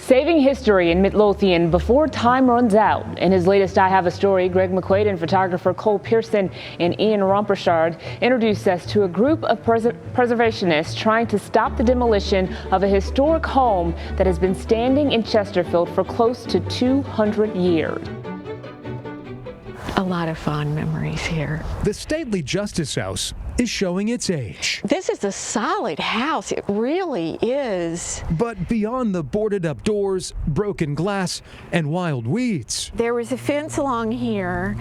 Saving history in Midlothian before time runs out. In his latest I Have a Story, Greg McQuaid and photographer Cole Pearson and Ian Rompershard introduced us to a group of preservationists trying to stop the demolition of a historic home that has been standing in Chesterfield for close to 200 years. A lot of fond memories here. The stately Justis House is showing its age. This is a solid house, it really is. But beyond the boarded up doors, broken glass, and wild weeds, there was a fence along here,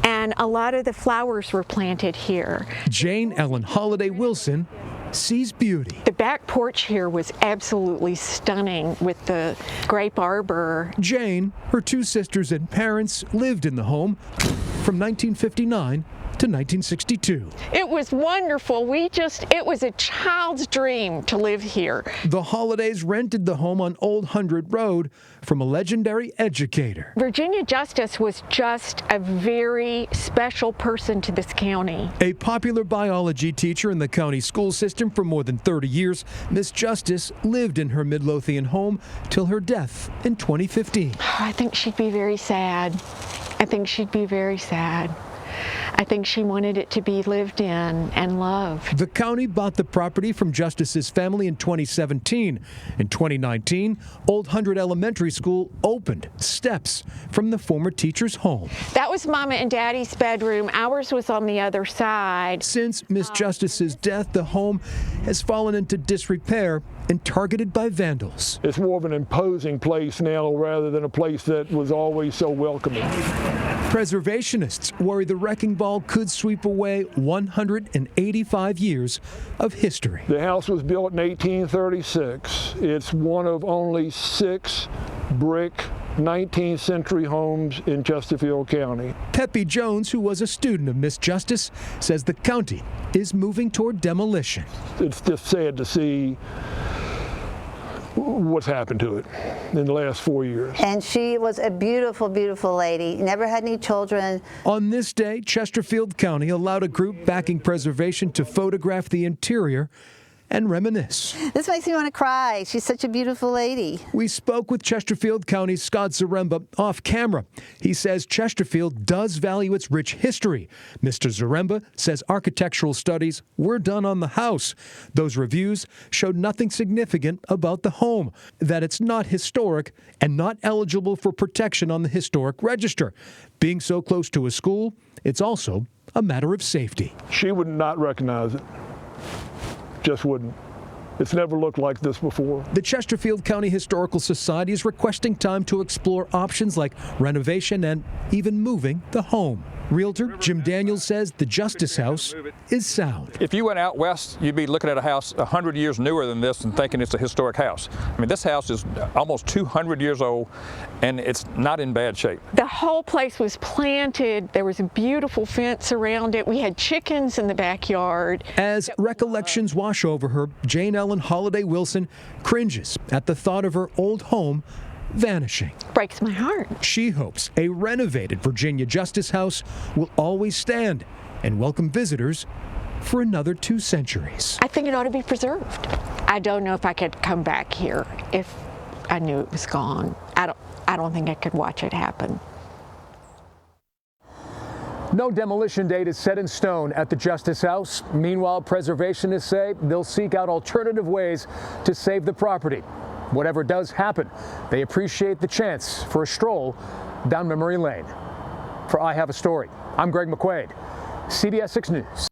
and a lot of the flowers were planted here. Jane Ellen Holiday Wilson sees beauty. The back porch here was absolutely stunning with the grape arbor. Jane, her two sisters and parents lived in the home from 1959 to 1962. It was wonderful. It was a child's dream to live here. The Holidays rented the home on Old 100 Road from a legendary educator. Virginia Justis was just a very special person to this county. A popular biology teacher in the county school system for more than 30 years, Miss Justis lived in her Midlothian home till her death in 2015. I think she'd be very sad. I think she'd be very sad. I think she wanted it to be lived in and loved. The county bought the property from Justis's family in 2017. In 2019, Old 100 Elementary School opened steps from the former teacher's home. That was Mama and Daddy's bedroom. Ours was on the other side. Since Miss Justis's death, the home has fallen into disrepair and targeted by vandals. It's more of an imposing place now rather than a place that was always so welcoming. Preservationists worry the wrecking ball could sweep away 185 years of history. The house was built in 1836. It's one of only 6 brick 19th century homes in Chesterfield County. Peppy Jones, who was a student of Miss Justis, says the county is moving toward demolition. It's just sad to see what's happened to it in the last 4 years. And she was a beautiful, beautiful lady. Never had any children. On this day, Chesterfield County allowed a group backing preservation to photograph the interior and reminisce. This makes me want to cry. She's such a beautiful lady. We spoke with Chesterfield County's Scott Zaremba off camera. He says Chesterfield does value its rich history. Mr. Zaremba says architectural studies were done on the house. Those reviews showed nothing significant about the home, that it's not historic and not eligible for protection on the historic register. Being so close to a school, it's also a matter of safety. She would not recognize it. Just wouldn't. It's never looked like this before. The Chesterfield County Historical Society is requesting time to explore options like renovation and even moving the home. Realtor Jim Daniels says the Justis House is sound. If you went out west, you'd be looking at a house 100 years newer than this and thinking it's a historic house. I mean, this house is almost 200 years old and it's not in bad shape. The whole place was planted. There was a beautiful fence around it. We had chickens in the backyard. As recollections wash over her, Jane Ellen Holiday Wilson cringes at the thought of her old home vanishing. Breaks my heart. She hopes a renovated Virginia Justis House will always stand and welcome visitors for another 2 centuries. I think it ought to be preserved. I don't know if I could come back here if I knew it was gone. I don't think I could watch it happen. No demolition date is set in stone at the Justis House. Meanwhile, preservationists say they'll seek out alternative ways to save the property. Whatever does happen, they appreciate the chance for a stroll down memory lane. For I Have a Story, I'm Greg McQuaid, CBS 6 News.